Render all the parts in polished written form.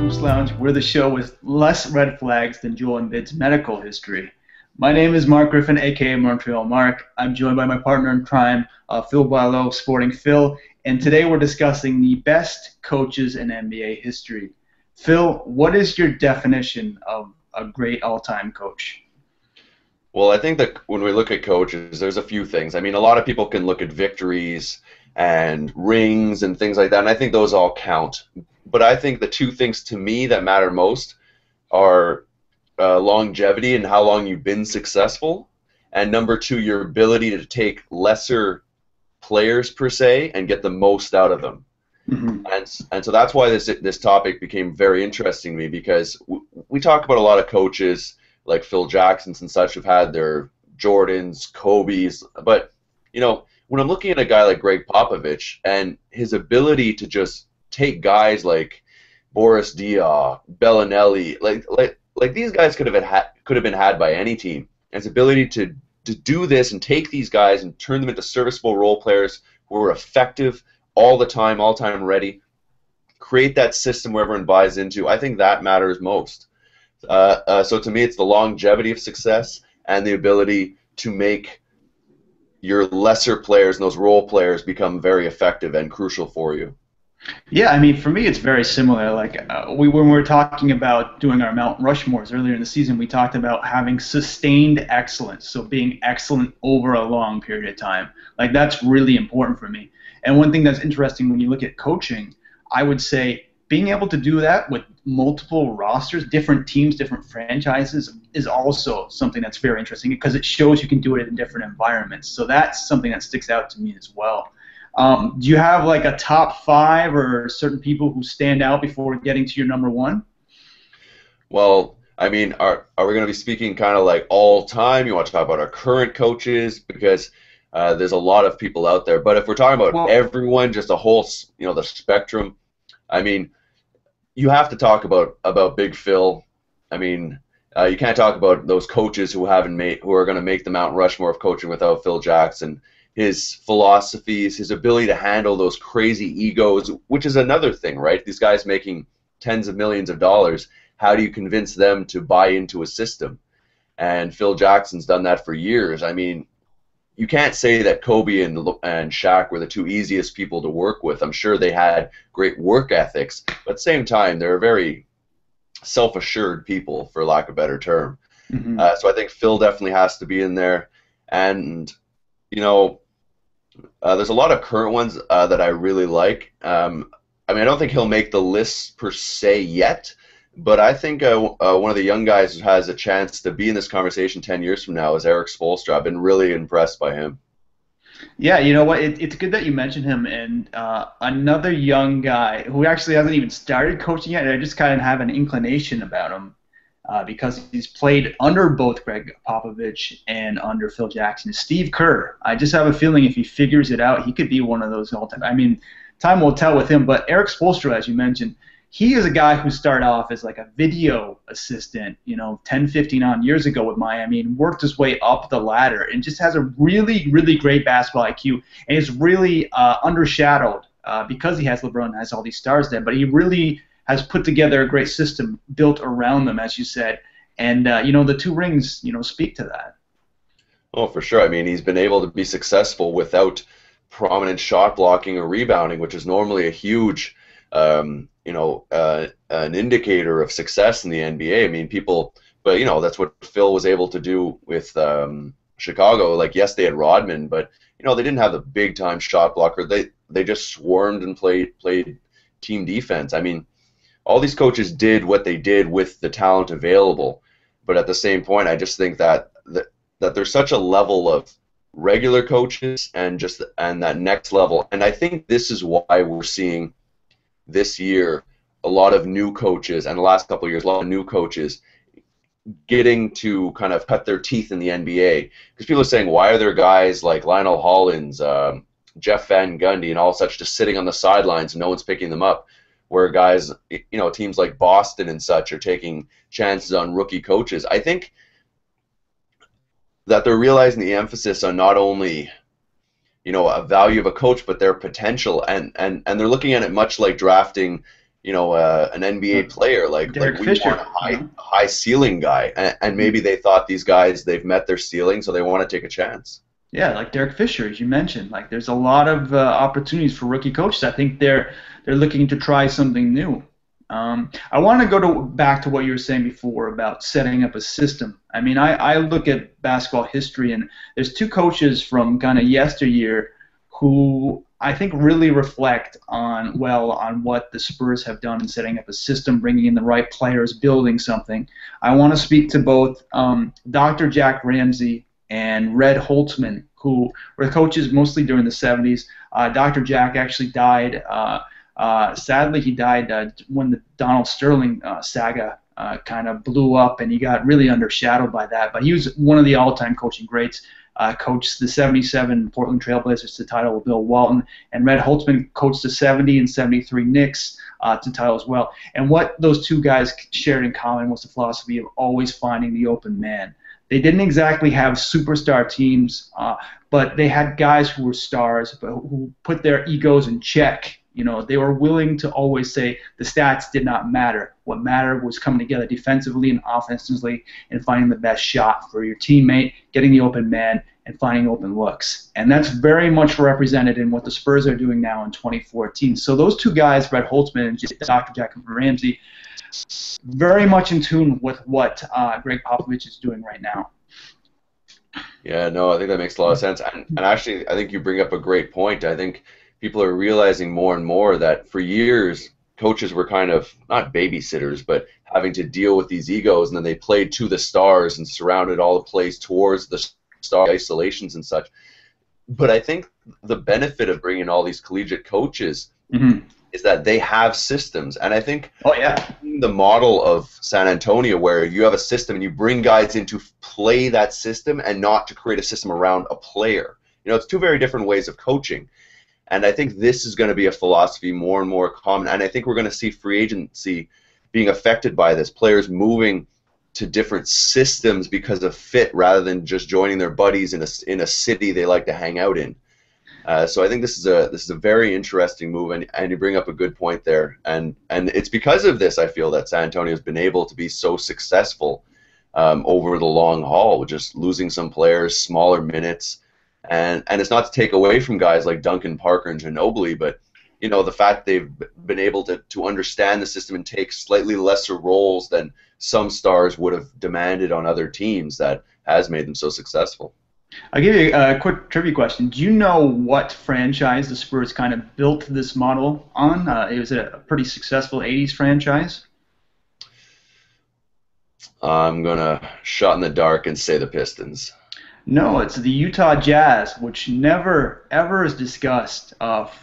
Hoops Lounge. We're the show with less red flags than Joel Embiid's medical history. My name is Marc Griffin, aka Montreal Marc. I'm joined by my partner in crime, Phil Boileau, Sporting Phil, and today we're discussing the best coaches in NBA history. Phil, what is your definition of a great all-time coach? Well, I think that when we look at coaches, there's a few things. I mean, a lot of people can look at victories and rings and things like that, and I think those all count. But I think the two things to me that matter most are longevity and how long you've been successful, and number two, your ability to take lesser players per se and get the most out of them. Mm-hmm. And so that's why this topic became very interesting to me, because we talk about a lot of coaches like Phil Jacksons and such who've had their Jordans, Kobe's, but you know, when I'm looking at a guy like Greg Popovich and his ability to just take guys like Boris Diaw, Bellinelli, like these guys could have been had by any team. And his ability to do this and take these guys and turn them into serviceable role players who are effective all the time ready, create that system where everyone buys into. I think that matters most. So to me, it's the longevity of success and the ability to make your lesser players and those role players become very effective and crucial for you. Yeah, I mean, for me, it's very similar. Like when we were talking about doing our Mount Rushmores earlier in the season, we talked about having sustained excellence, so being excellent over a long period of time. Like that's really important for me. And one thing that's interesting when you look at coaching, I would say being able to do that with multiple rosters, different teams, different franchises, is also something that's very interesting because it shows you can do it in different environments. So that's something that sticks out to me as well. Do you have like a top five or certain people who stand out before getting to your number one? Well, I mean, are we going to be speaking kind of like all time? You want to talk about our current coaches? Because there's a lot of people out there. But if we're talking about everyone, just a whole, the spectrum, I mean, you have to talk about Big Phil. I mean, you can't talk about those coaches who are going to make the Mount Rushmore of coaching without Phil Jackson. His philosophies, his ability to handle those crazy egos, which is another thing, right? These guys making tens of millions of dollars, how do you convince them to buy into a system? And Phil Jackson's done that for years. I mean, you can't say that Kobe and Shaq were the two easiest people to work with. I'm sure they had great work ethics, but at the same time, they're very self-assured people, for lack of a better term. Mm-hmm. So I think Phil definitely has to be in there. And, there's a lot of current ones that I really like. I mean, I don't think he'll make the list per se yet, but I think one of the young guys who has a chance to be in this conversation 10 years from now is Eric Spoelstra. I've been really impressed by him. Yeah, you know what? It's good that you mentioned him. And another young guy who actually hasn't even started coaching yet, and I just kind of have an inclination about him because he's played under both Greg Popovich and under Phil Jackson, is Steve Kerr. I just have a feeling if he figures it out, he could be one of those all-time. I mean, time will tell with him, but Eric Spoelstra, as you mentioned, he is a guy who started off as like a video assistant, 10, 15 odd years ago with Miami, and worked his way up the ladder and just has a really, really great basketball IQ, and is really undershadowed because he has LeBron and has all these stars there, but he really has put together a great system built around them, as you said, and the two rings, speak to that. Oh, for sure. I mean, he's been able to be successful without prominent shot blocking or rebounding, which is normally a huge an indicator of success in the NBA. I mean, but that's what Phil was able to do with Chicago. Like, yes, they had Rodman, but they didn't have the big time shot blocker. They just swarmed and played team defense. I mean, all these coaches did what they did with the talent available, but at the same point, I just think that there's such a level of regular coaches and that next level, and I think this is why we're seeing this year a lot of new coaches, and the last couple of years, a lot of new coaches getting to kind of cut their teeth in the NBA. Because people are saying, why are there guys like Lionel Hollins, Jeff Van Gundy, and all such just sitting on the sidelines and no one's picking them up? Where guys, teams like Boston and such are taking chances on rookie coaches. I think that they're realizing the emphasis on not only a value of a coach, but their potential, and they're looking at it much like drafting an NBA player. Like Derek we want Fisher, a high ceiling guy, and Mhm. maybe they thought these guys they've met their ceiling, so they want to take a chance. Yeah, like Derek Fisher, as you mentioned. Like there's a lot of opportunities for rookie coaches. I think they're looking to try something new. I want to go back to what you were saying before about setting up a system. I mean, I look at basketball history, and there's two coaches from kind of yesteryear who I think really reflect on what the Spurs have done in setting up a system, bringing in the right players, building something. I want to speak to both Dr. Jack Ramsey and Red Holtzman, who were coaches mostly during the 70s. Dr. Jack actually died. Sadly, he died when the Donald Sterling saga kind of blew up, and he got really undershadowed by that. But he was one of the all-time coaching greats. Coached the 77 Portland Trailblazers to title with Bill Walton, and Red Holtzman coached the 70 and 73 Knicks to title as well. And what those two guys shared in common was the philosophy of always finding the open man. They didn't exactly have superstar teams, but they had guys who were stars, but who put their egos in check. They were willing to always say the stats did not matter. What mattered was coming together defensively and offensively and finding the best shot for your teammate, getting the open man, and finding open looks. And that's very much represented in what the Spurs are doing now in 2014. So those two guys, Red Holtzman and Dr. Jack Ramsey, very much in tune with what Greg Popovich is doing right now. Yeah, no, I think that makes a lot of sense. And actually, I think you bring up a great point. I think people are realizing more and more that for years, coaches were kind of not babysitters, but having to deal with these egos, and then they played to the stars and surrounded all the plays towards the star isolations and such. But I think the benefit of bringing all these collegiate coaches is that they have systems. And I think the model of San Antonio, where you have a system and you bring guys in to play that system and not to create a system around a player. It's two very different ways of coaching. And I think this is going to be a philosophy more and more common. And I think we're going to see free agency being affected by this, players moving to different systems because of fit rather than just joining their buddies in a city they like to hang out in. So I think this is a very interesting move, and you bring up a good point there. And it's because of this, I feel, that San Antonio has been able to be so successful over the long haul, with just losing some players, smaller minutes. And it's not to take away from guys like Duncan, Parker, and Ginobili, but the fact they've been able to understand the system and take slightly lesser roles than some stars would have demanded on other teams, that has made them so successful. I'll give you a quick trivia question. Do you know what franchise the Spurs kind of built this model on? It was a pretty successful 80s franchise. I'm going to shot in the dark and say the Pistons. No, it's the Utah Jazz, which never, ever is discussed.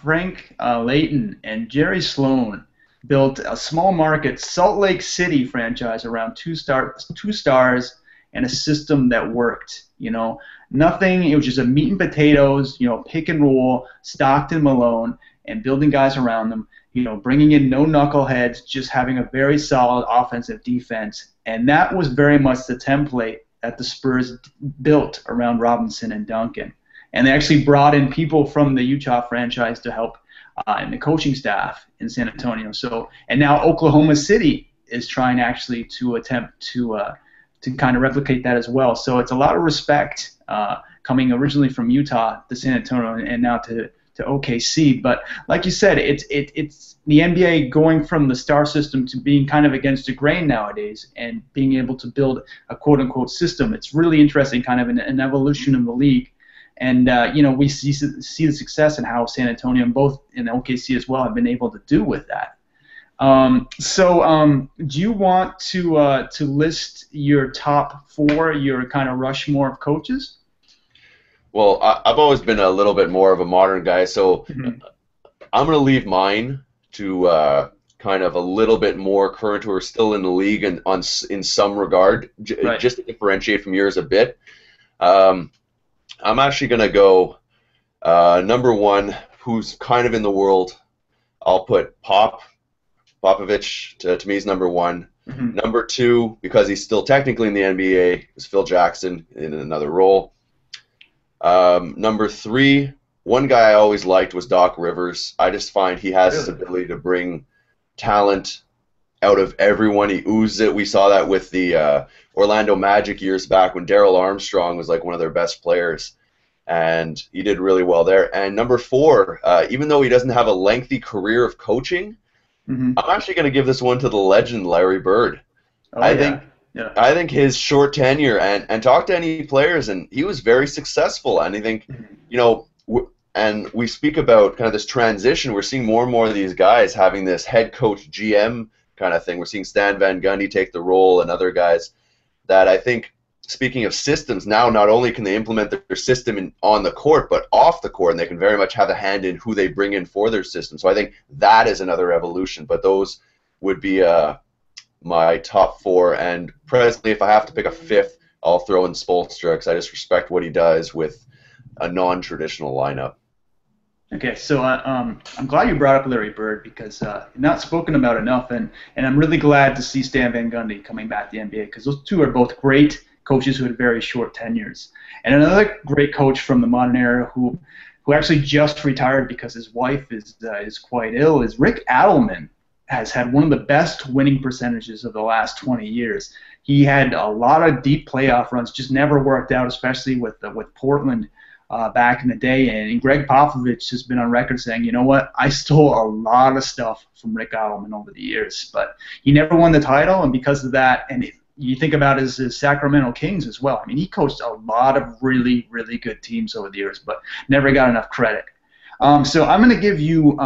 Frank Layton and Jerry Sloan built a small market Salt Lake City franchise around two stars and a system that worked. Nothing. It was just a meat and potatoes, pick and roll, Stockton, Malone, and building guys around them. Bringing in no knuckleheads, just having a very solid offensive defense. And that was very much the template that the Spurs built around Robinson and Duncan. And they actually brought in people from the Utah franchise to help in the coaching staff in San Antonio. And now Oklahoma City is trying actually to attempt to kind of replicate that as well. So it's a lot of respect coming originally from Utah to San Antonio and now to OKC. But like you said, it's the NBA going from the star system to being kind of against the grain nowadays and being able to build a quote-unquote system. It's really interesting, kind of an evolution of the league. And, we see the success and how San Antonio and both in OKC as well have been able to do with that. Do you want to list your top four, your kind of Rushmore of coaches? Well, I've always been a little bit more of a modern guy, so I'm going to leave mine to kind of a little bit more current, who are still in the league and in some regard, just to differentiate from yours a bit. I'm actually going to go number one, who's kind of in the world. I'll put Popovich to me is number one. Number two, because he's still technically in the NBA, is Phil Jackson in another role. Number three, one guy I always liked was Doc Rivers. I just find he has this ability to bring talent out of everyone. He oozes it. We saw that with the Orlando Magic years back when Darryl Armstrong was like one of their best players, and he did really well there. And number 4, even though he doesn't have a lengthy career of coaching, I'm actually going to give this one to the legend Larry Bird. Oh, I yeah. think Yeah. I think his short tenure and talk to any players, and he was very successful. And I think, you know, and we speak about kind of this transition. We're seeing more and more of these guys having this head coach GM kind of thing. We're seeing Stan Van Gundy take the role and other guys that I think, speaking of systems, now not only can they implement their system on the court, but off the court, and they can very much have a hand in who they bring in for their system. So I think that is another evolution. But those would be my top 4. And presently, if I have to pick a 5th, I'll throw in Spoelstra because I just respect what he does with a non-traditional lineup. Okay, so I'm glad you brought up Larry Bird because not spoken about enough, and I'm really glad to see Stan Van Gundy coming back to the NBA because those two are both great coaches who had very short tenures. And another great coach from the modern era who actually just retired because his wife is quite ill is Rick Adelman. Has had one of the best winning percentages of the last 20 years. He had a lot of deep playoff runs, just never worked out, especially with Portland back in the day. And Greg Popovich has been on record saying, you know what, I stole a lot of stuff from Rick Adelman over the years, but he never won the title, and because of that, and you think about his Sacramento Kings as well. I mean, he coached a lot of really, really good teams over the years, but never got enough credit. So I'm going to give you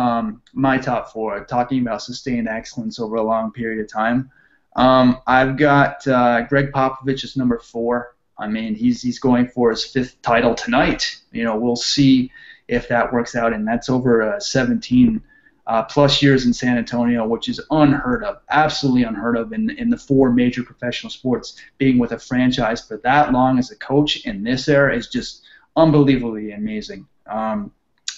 my top 4, talking about sustained excellence over a long period of time. I've got Greg Popovich as number 4. I mean, he's going for his 5th title tonight. You know, we'll see if that works out, and that's over 17 plus years in San Antonio, which is unheard of, absolutely unheard of in the 4 major professional sports. Being with a franchise for that long as a coach in this era is just unbelievably amazing.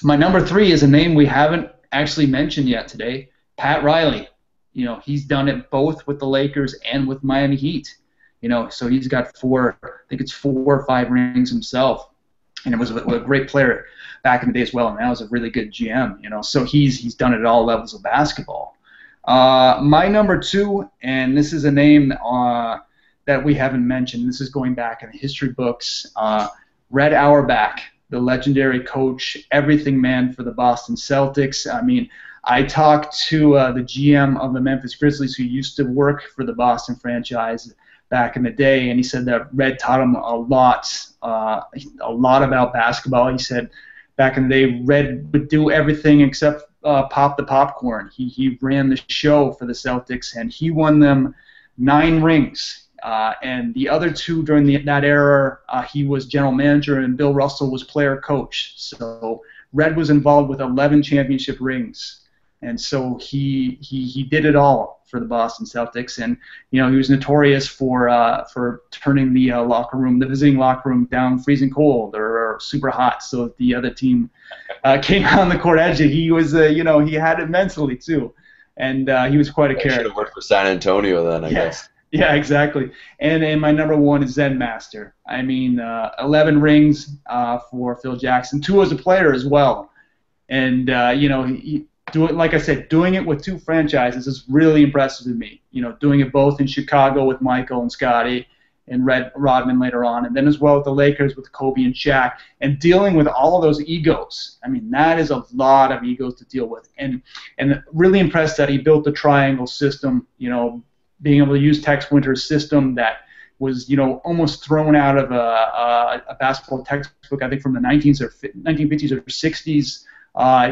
My number 3 is a name we haven't actually mentioned yet today, Pat Riley. You know, he's done it both with the Lakers and with Miami Heat. You know, so he's got 4, I think it's 4 or 5 rings himself, and it was a great player back in the day as well, and now he's a really good GM. You know, so he's done it at all levels of basketball. My number 2, and this is a name that we haven't mentioned. This is going back in the history books. Red Auerbach, the legendary coach, everything man for the Boston Celtics. I mean, I talked to the GM of the Memphis Grizzlies who used to work for the Boston franchise back in the day, and he said that Red taught him a lot about basketball. He said back in the day, Red would do everything except pop the popcorn. He ran the show for the Celtics, and he won them 9 rings. And the other 2 during that era, he was general manager, and Bill Russell was player coach. So Red was involved with 11 championship rings, and so he did it all for the Boston Celtics. And you know, he was notorious for turning the visiting locker room down freezing cold or super hot, so that the other team came on the court edge. He was he had it mentally too, and he was quite a character. Should have worked for San Antonio then, I guess. Yeah, exactly. And my number 1 is Zen Master. I mean, 11 rings for Phil Jackson, 2 as a player as well. And like I said, doing it with 2 franchises is really impressive to me. You know, doing it both in Chicago with Michael and Scotty, and Rodman later on, and then as well with the Lakers with Kobe and Shaq, and dealing with all of those egos. I mean, that is a lot of egos to deal with. And really impressed that he built the triangle system, you know, being able to use Tex Winter's system that was, you know, almost thrown out of a basketball textbook, I think from the 1950s or 60s.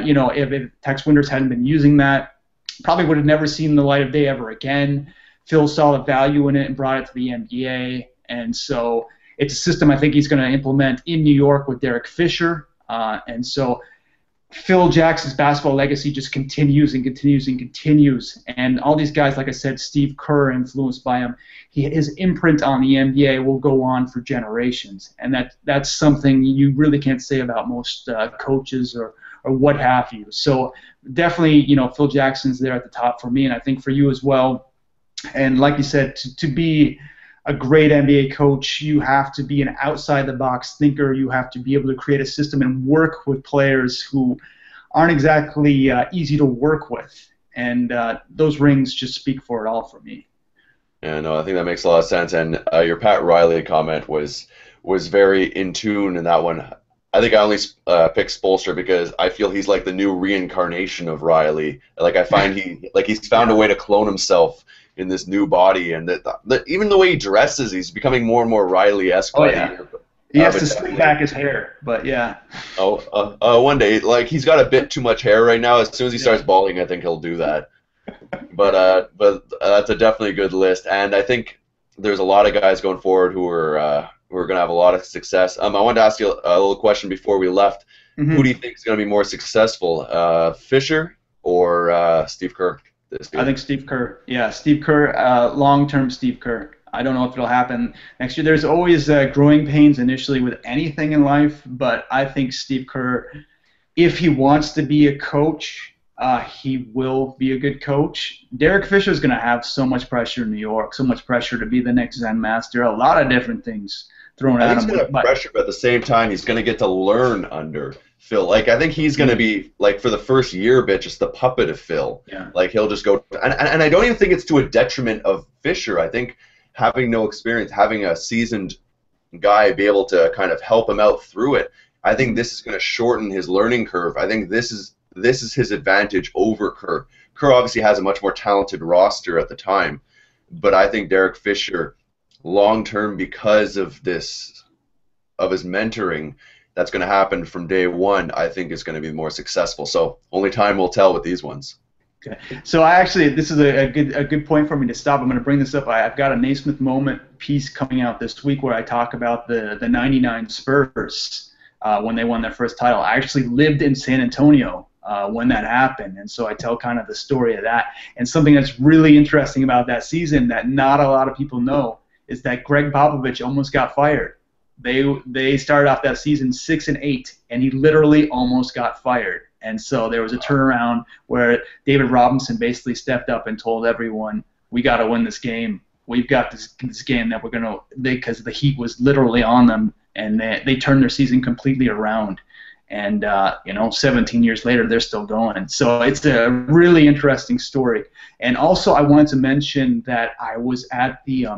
You know, if Tex Winters hadn't been using that, probably would have never seen the light of day ever again. Phil saw the value in it and brought it to the NBA. And so it's a system I think he's going to implement in New York with Derek Fisher. And so Phil Jackson's basketball legacy just continues and continues and continues. And all these guys, like I said, Steve Kerr influenced by him, his imprint on the NBA will go on for generations. And that's something you really can't say about most coaches or what have you. So definitely, you know, Phil Jackson's there at the top for me, and I think for you as well. And like you said, to be a great NBA coach, you have to be an outside-the-box thinker. You have to be able to create a system and work with players who aren't exactly easy to work with. and those rings just speak for it all for me. Yeah, no, I think that makes a lot of sense. And your Pat Riley comment was very in tune in that one. I think I only picked Spolster because I feel he's like the new reincarnation of Riley. Like I find he's found a way to clone himself in this new body, and that even the way he dresses, he's becoming more and more Riley-esque. Oh yeah. He has to slick back his hair, but yeah. One day, like he's got a bit too much hair right now. As soon as he starts balding, I think he'll do that. But that's a definitely good list, and I think there's a lot of guys going forward who are going to have a lot of success. I wanted to ask you a little question before we left. Mm-hmm. Who do you think is going to be more successful, Fisher or Steve Kerr this year? I think Steve Kerr. Yeah, Steve Kerr. Long-term Steve Kerr. I don't know if it'll happen next year. There's always growing pains initially with anything in life, but I think Steve Kerr, if he wants to be a coach, he will be a good coach. Derek Fisher is going to have so much pressure in New York, so much pressure to be the next Zen master, a lot of different things thrown at him. He's going to have pressure, but at the same time, he's going to get to learn under Phil. Like, I think he's going to be, like, for the first year a bit, just the puppet of Phil. Yeah. Like, he'll just go, and I don't even think it's to a detriment of Fisher. I think having no experience, having a seasoned guy be able to kind of help him out through it, I think this is going to shorten his learning curve. I think this is his advantage over Kerr. Kerr obviously has a much more talented roster at the time, but I think Derek Fisher, long term, because of his mentoring, that's going to happen from day one, I think is going to be more successful. So only time will tell with these ones. Okay. So this is a good point for me to stop. I'm going to bring this up. I've got a Naismith Moment piece coming out this week where I talk about the 99 Spurs when they won their first title. I actually lived in San Antonio when that happened, and so I tell kind of the story of that. And something that's really interesting about that season that not a lot of people know is that Greg Popovich almost got fired. They started off that season 6-8, and he literally almost got fired. And so there was a turnaround where David Robinson basically stepped up and told everyone, "We got to win this game. We've got this game that we're gonna." Because the heat was literally on them, and they turned their season completely around. And 17 years later, they're still going. So it's a really interesting story. And also, I wanted to mention that I was at the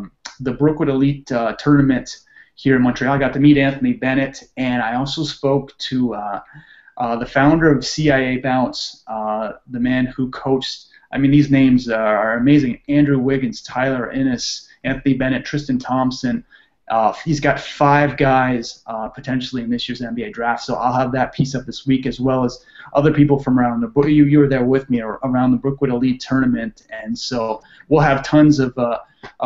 Brookwood Elite tournament here in Montreal. I got to meet Anthony Bennett, and I also spoke to the founder of CIA Bounce, the man who coached. I mean, these names are amazing: Andrew Wiggins, Tyler Innes, Anthony Bennett, Tristan Thompson. He's got 5 guys potentially in this year's NBA draft, so I'll have that piece up this week, as well as other people from around the you were there with me around the Brookwood Elite tournament, and so we'll have tons of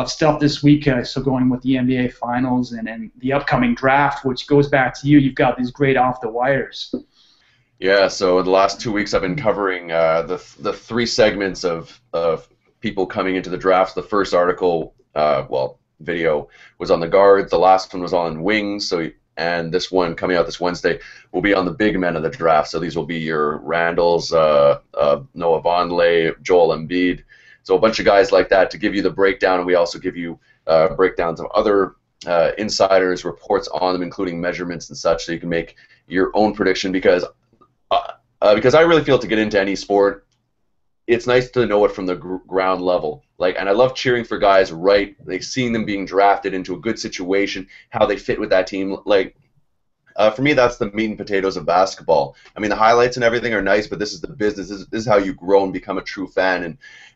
stuff this week. So going with the NBA Finals and the upcoming draft, which goes back to you. You've got these great off the wires. Yeah, so in the last 2 weeks, I've been covering the 3 segments of people coming into the draft. The first article, video, was on the guards. The last one was on wings. And this one coming out this Wednesday will be on the big men of the draft. So these will be your Randalls, Noah Vonleh, Joel Embiid. So a bunch of guys like that to give you the breakdown. And we also give you breakdowns of other insiders, reports on them, including measurements and such, so you can make your own prediction. Because I really feel to get into any sport, it's nice to know it from the ground level. And I love cheering for guys, seeing them being drafted into a good situation, how they fit with that team. For me, that's the meat and potatoes of basketball. I mean, the highlights and everything are nice, but this is the business. This is how you grow and become a true fan.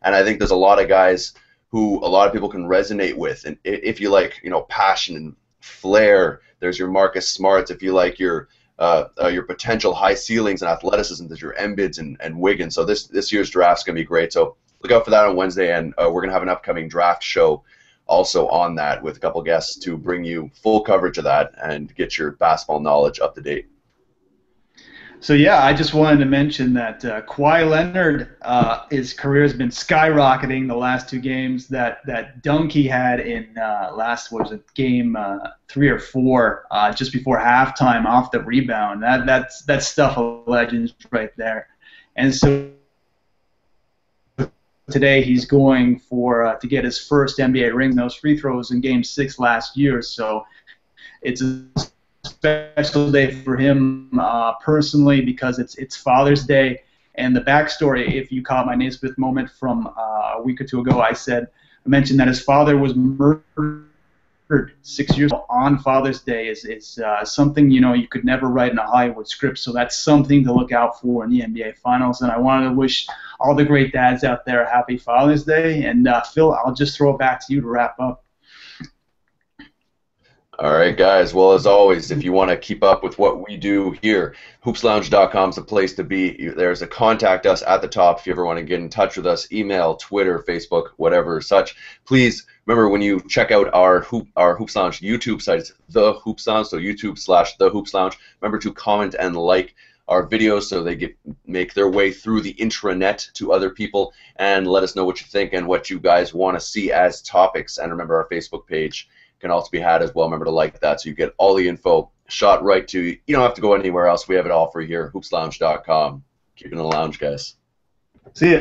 And I think there's a lot of guys who a lot of people can resonate with. And if you like, passion and flair, there's your Marcus Smarts. If you like your potential high ceilings and athleticism, there's your Embiids and Wiggins. So this year's draft's going to be great. So look out for that on Wednesday, and we're going to have an upcoming draft show also on that with a couple guests to bring you full coverage of that and get your basketball knowledge up to date. So yeah, I just wanted to mention that Kawhi Leonard, his career has been skyrocketing the last 2 games. That dunk he had in game 3 or 4, just before halftime off the rebound. That's stuff of legends right there. And so today he's going to get his first NBA ring. Those free throws in Game 6 last year. So it's a special day for him personally, because it's Father's Day, And the backstory, if you caught my Naismith moment from a week or two ago, I mentioned that his father was murdered 6 years ago on Father's Day is something, you know, you could never write in a Hollywood script. So that's something to look out for in the NBA Finals. And I wanted to wish all the great dads out there a happy Father's Day. And Phil, I'll just throw it back to you to wrap up. All right, guys. Well, as always, if you want to keep up with what we do here, hoopslounge.com is the place to be. There's a contact us at the top if you ever want to get in touch with us. Email, Twitter, Facebook, whatever such. Please remember, when you check out our Hoops Lounge YouTube site, it's The Hoops Lounge, so YouTube/The Hoops Lounge. Remember to comment and like our videos so they make their way through the intranet to other people, and let us know what you think and what you guys want to see as topics. And remember, our Facebook page can also be had as well. Remember to like that so you get all the info shot right to you. You don't have to go anywhere else. We have it all for you here, hoopslounge.com. Keep it in the lounge, guys. See ya.